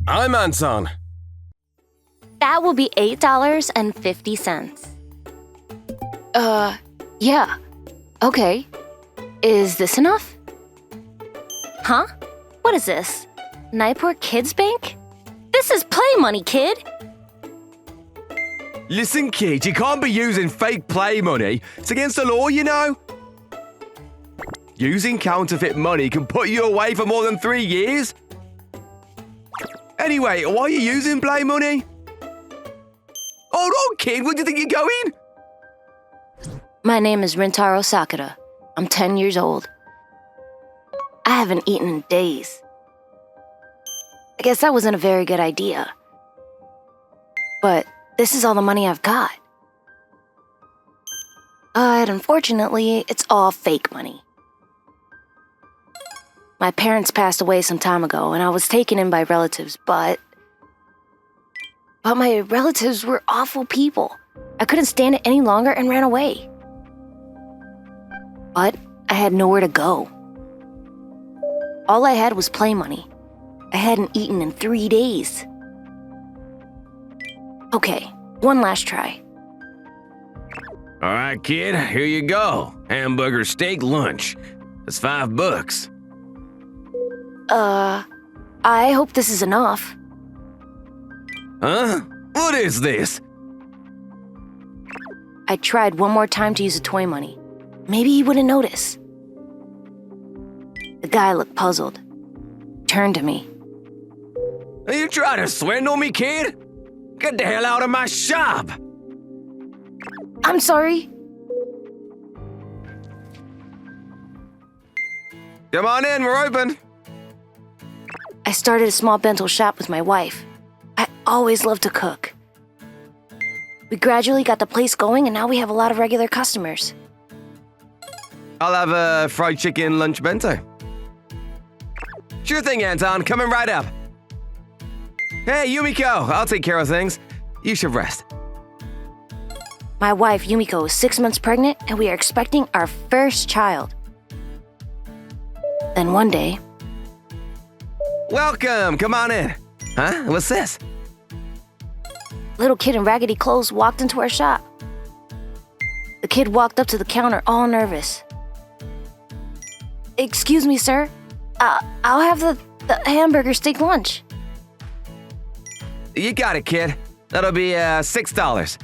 I'm Anton. That will be $8.50. Yeah. Okay. Is this enough? Huh? What is this? Nipur Kids Bank? This is play money, kid! Listen, kid, you can't be using fake play money. It's against the law, you know. Using counterfeit money can put you away for more than 3 years. Anyway, why are you using play money? Hold on, kid, where do you think you're going? My name is Rintaro Sakura. I'm 10 years old. I haven't eaten in days. I guess that wasn't a very good idea. But this is all the money I've got. But unfortunately, it's all fake money. My parents passed away some time ago, and I was taken in by relatives, but my relatives were awful people. I couldn't stand it any longer and ran away. But I had nowhere to go. All I had was play money. I hadn't eaten in 3 days. Okay, one last try. All right, kid, here you go. Hamburger steak lunch. It's $5. I hope this is enough. Huh? What is this? I tried one more time to use the toy money. Maybe he wouldn't notice. The guy looked puzzled. Turned to me. Are you trying to swindle me, kid? Get the hell out of my shop! I'm sorry. Come on in, we're open. I started a small bento shop with my wife. I always loved to cook. We gradually got the place going, and now we have a lot of regular customers. I'll have a fried chicken lunch bento. Sure thing, Anton. Coming right up. Hey, Yumiko. I'll take care of things. You should rest. My wife, Yumiko, is 6 months pregnant, and we are expecting our first child. Then one day... Welcome. Come on in. Huh? What's this? Little kid in raggedy clothes walked into our shop. The kid walked up to the counter all nervous. Excuse me, sir. I'll have the hamburger steak lunch. You got it, kid. That'll be $6.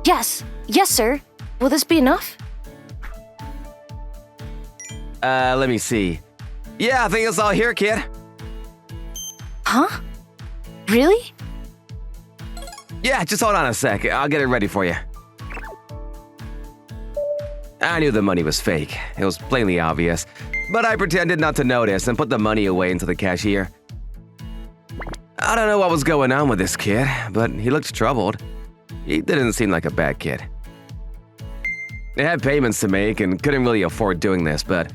Yes, sir. Will this be enough? Let me see. Yeah, I think it's all here, kid. Huh? Really? Yeah, just hold on a sec. I'll get it ready for you. I knew the money was fake. It was plainly obvious. But I pretended not to notice and put the money away into the cashier. I don't know what was going on with this kid, but he looked troubled. He didn't seem like a bad kid. They had payments to make and couldn't really afford doing this, but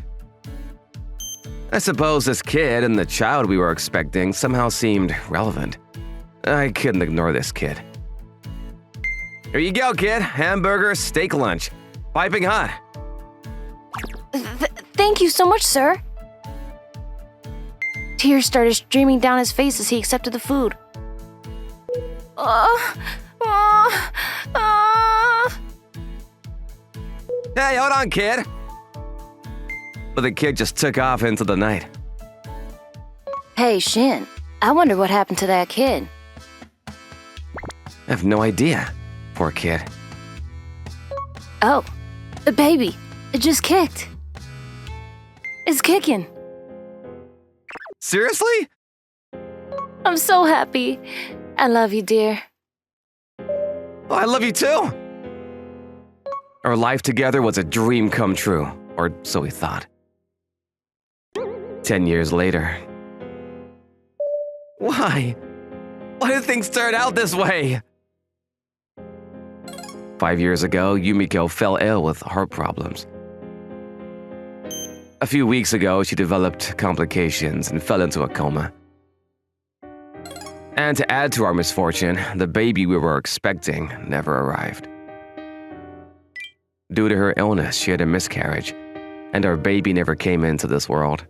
I suppose this kid and the child we were expecting somehow seemed relevant. I couldn't ignore this kid. Here you go, kid. Hamburger steak lunch. Piping hot. Thank you so much, sir. Tears started streaming down his face as he accepted the food. Hey, hold on, kid. But the kid just took off into the night. Hey, Shin. I wonder what happened to that kid. I have no idea. Poor kid. Oh, the baby. It just kicked. It's kicking. Seriously? I'm so happy. I love you, dear. Well, I love you too. Our life together was a dream come true, or so we thought. 10 years later. Why? Why did things turn out this way? 5 years ago, Yumiko fell ill with heart problems. A few weeks ago, she developed complications and fell into a coma. And to add to our misfortune, the baby we were expecting never arrived. Due to her illness, she had a miscarriage, and our baby never came into this world.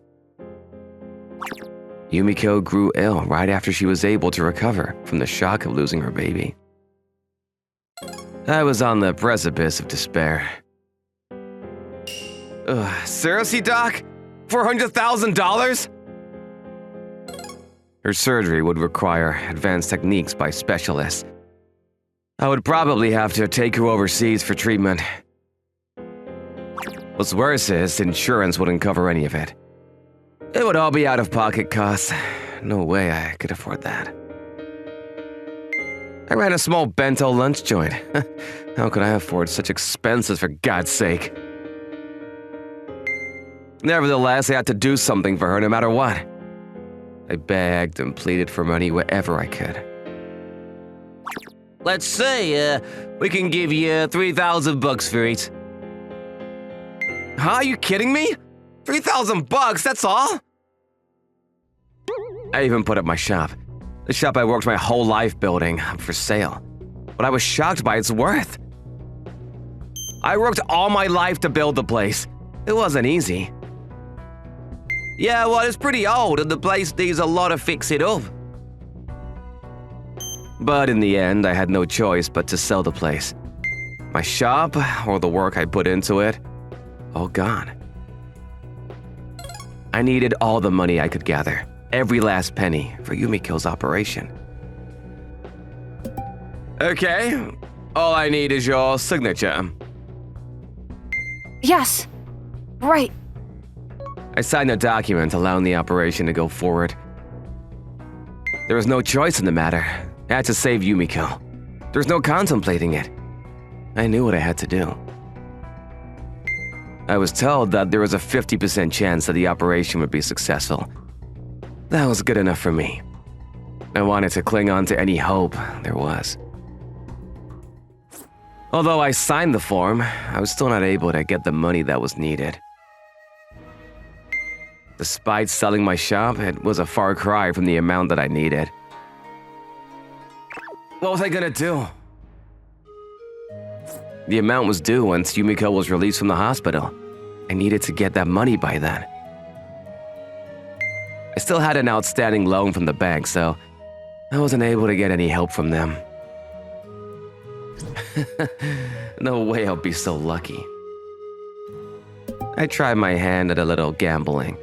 Yumiko grew ill right after she was able to recover from the shock of losing her baby. I was on the precipice of despair. Seriously, Doc? $400,000? Her surgery would require advanced techniques by specialists. I would probably have to take her overseas for treatment. What's worse is insurance wouldn't cover any of it. It would all be out-of-pocket costs. No way I could afford that. I ran a small bento lunch joint. How could I afford such expenses, for God's sake? Nevertheless, I had to do something for her no matter what. I begged and pleaded for money wherever I could. Let's say, we can give you 3,000 bucks for it. Huh? Are you kidding me? 3,000 bucks, that's all? I even put up my shop. The shop I worked my whole life building up for sale. But I was shocked by its worth. I worked all my life to build the place. It wasn't easy. Yeah, well, it's pretty old and the place needs a lot of fixing up. But in the end, I had no choice but to sell the place. My shop, or the work I put into it, all gone. I needed all the money I could gather, every last penny, for Yumiko's operation. Okay, all I need is your signature. Yes, right. I signed a document allowing the operation to go forward. There was no choice in the matter. I had to save Yumiko. There's no contemplating it. I knew what I had to do. I was told that there was a 50% chance that the operation would be successful. That was good enough for me. I wanted to cling on to any hope there was. Although I signed the form, I was still not able to get the money that was needed. Despite selling my shop, it was a far cry from the amount that I needed. What was I gonna do? The amount was due once Yumiko was released from the hospital. I needed to get that money by then. I still had an outstanding loan from the bank, so I wasn't able to get any help from them. No way I'll be so lucky. I tried my hand at a little gambling,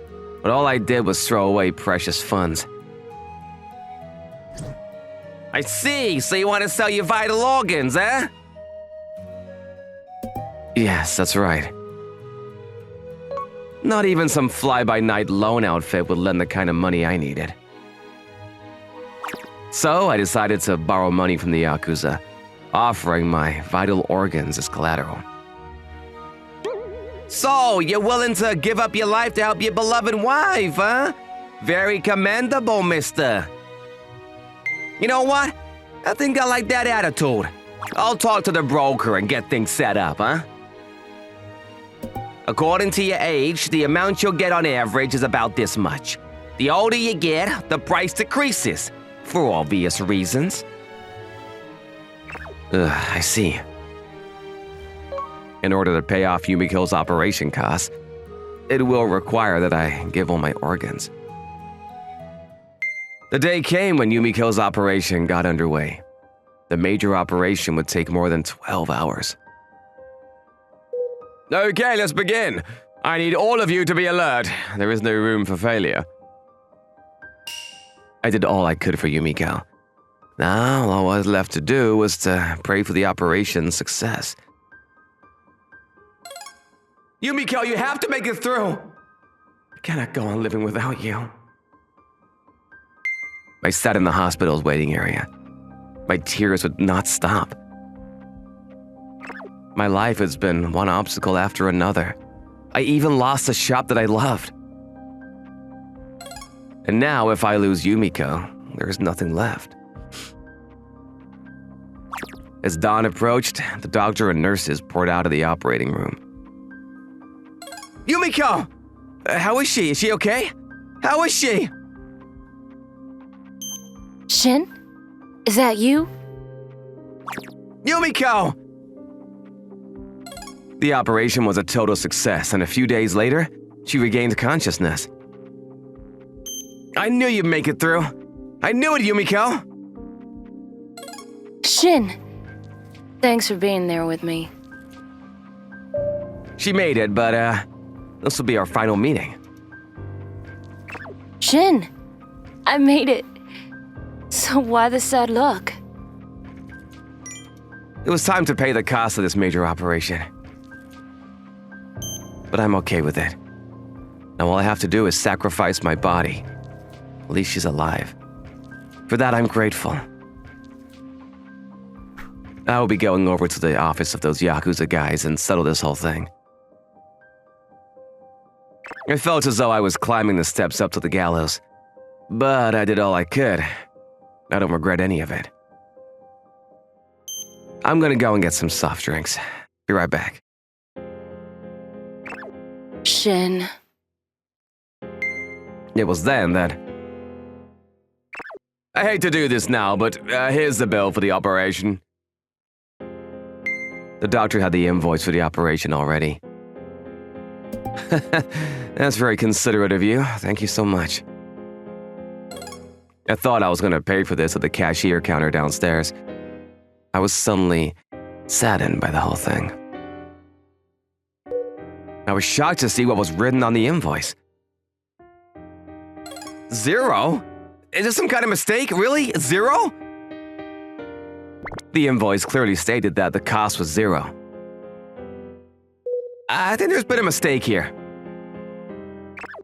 but all I did was throw away precious funds. I see, so you want to sell your vital organs, eh? Yes, that's right. Not even some fly-by-night loan outfit would lend the kind of money I needed. So I decided to borrow money from the Yakuza, offering my vital organs as collateral. So, you're willing to give up your life to help your beloved wife, huh? Very commendable, mister. You know what? I think I like that attitude. I'll talk to the broker and get things set up, huh? According to your age, the amount you'll get on average is about this much. The older you get, the price decreases, for obvious reasons. I see. In order to pay off Yumiko's operation costs, it will require that I give all my organs. The day came when Yumiko's operation got underway. The major operation would take more than 12 hours. Okay, let's begin. I need all of you to be alert. There is no room for failure. I did all I could for Yumiko. Now, all I was left to do was to pray for the operation's success. Yumiko, you have to make it through! I cannot go on living without you. I sat in the hospital's waiting area. My tears would not stop. My life has been one obstacle after another. I even lost the shop that I loved. And now, if I lose Yumiko, there is nothing left. As dawn approached, the doctor and nurses poured out of the operating room. Yumiko! How is she? Is she okay? How is she? Shin? Is that you? Yumiko! The operation was a total success, and a few days later, she regained consciousness. I knew you'd make it through. I knew it, Yumiko! Shin, thanks for being there with me. She made it, but, this will be our final meeting. Shin, I made it. So why the sad look? It was time to pay the cost of this major operation. But I'm okay with it. Now all I have to do is sacrifice my body. At least she's alive. For that, I'm grateful. I will be going over to the office of those Yakuza guys and settle this whole thing. It felt as though I was climbing the steps up to the gallows. But I did all I could. I don't regret any of it. I'm gonna go and get some soft drinks. Be right back. Shin. It was then that... I hate to do this now, but here's the bill for the operation. The doctor had the invoice for the operation already. That's very considerate of you. Thank you so much. I thought I was going to pay for this at the cashier counter downstairs. I was suddenly saddened by the whole thing. I was shocked to see what was written on the invoice. 0? Is this some kind of mistake? Really? 0? The invoice clearly stated that the cost was 0. I think there's been a mistake here.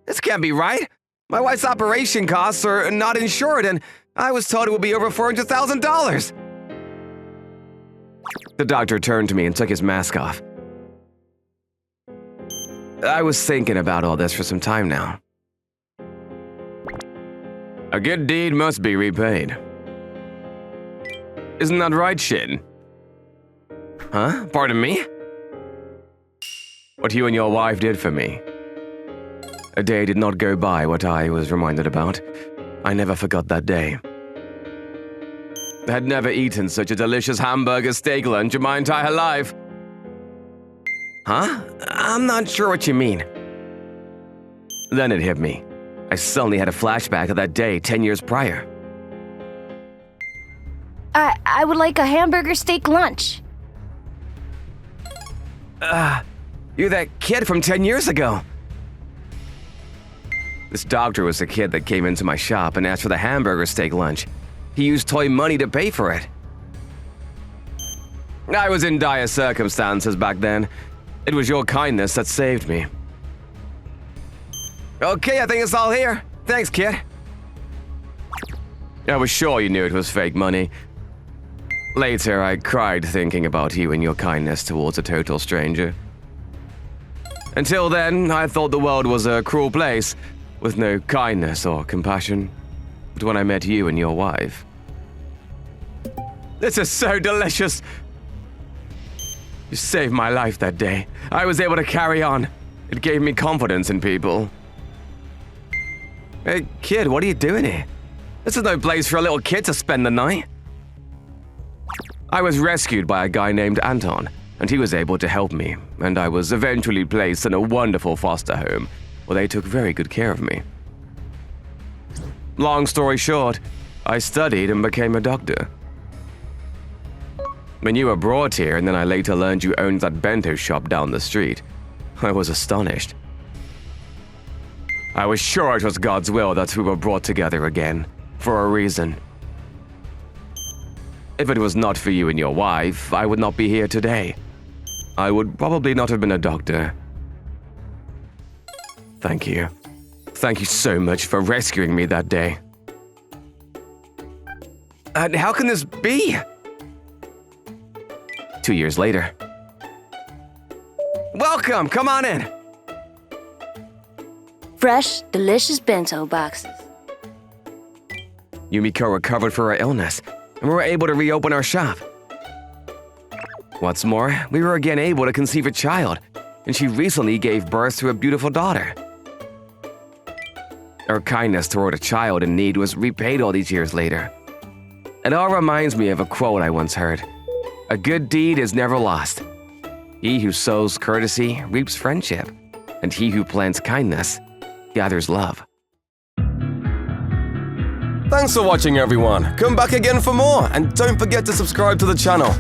This can't be right. My wife's operation costs are not insured, and I was told it would be over $400,000. The doctor turned to me and took his mask off. I was thinking about all this for some time now. A good deed must be repaid. Isn't that right, Shin? Huh? Pardon me? What you and your wife did for me. A day did not go by what I was reminded about. I never forgot that day. I had never eaten such a delicious hamburger steak lunch in my entire life. Huh? I'm not sure what you mean. Then it hit me. I suddenly had a flashback of that day 10 years prior. I would like a hamburger steak lunch. You're that kid from 10 years ago. This doctor was the kid that came into my shop and asked for the hamburger steak lunch. He used toy money to pay for it. I was in dire circumstances back then. It was your kindness that saved me. Okay, I think it's all here. Thanks, kid. I was sure you knew it was fake money. Later, I cried thinking about you and your kindness towards a total stranger. Until then, I thought the world was a cruel place, with no kindness or compassion. But when I met you and your wife... This is so delicious! You saved my life that day. I was able to carry on. It gave me confidence in people. Hey, kid, what are you doing here? This is no place for a little kid to spend the night. I was rescued by a guy named Anton, and he was able to help me, and I was eventually placed in a wonderful foster home, where they took very good care of me. Long story short, I studied and became a doctor. When you were brought here, and then I later learned you owned that bento shop down the street, I was astonished. I was sure it was God's will that we were brought together again, for a reason. If it was not for you and your wife, I would not be here today. I would probably not have been a doctor. Thank you. Thank you so much for rescuing me that day. And how can this be? 2 years later. Welcome, come on in. Fresh, delicious bento boxes. Yumiko recovered from her illness, and we were able to reopen our shop. What's more, we were again able to conceive a child, and she recently gave birth to a beautiful daughter. Her kindness toward a child in need was repaid all these years later. It all reminds me of a quote I once heard. A good deed is never lost. He who sows courtesy reaps friendship, and he who plants kindness gathers love. Thanks for watching everyone. Come back again for more and don't forget to subscribe to the channel.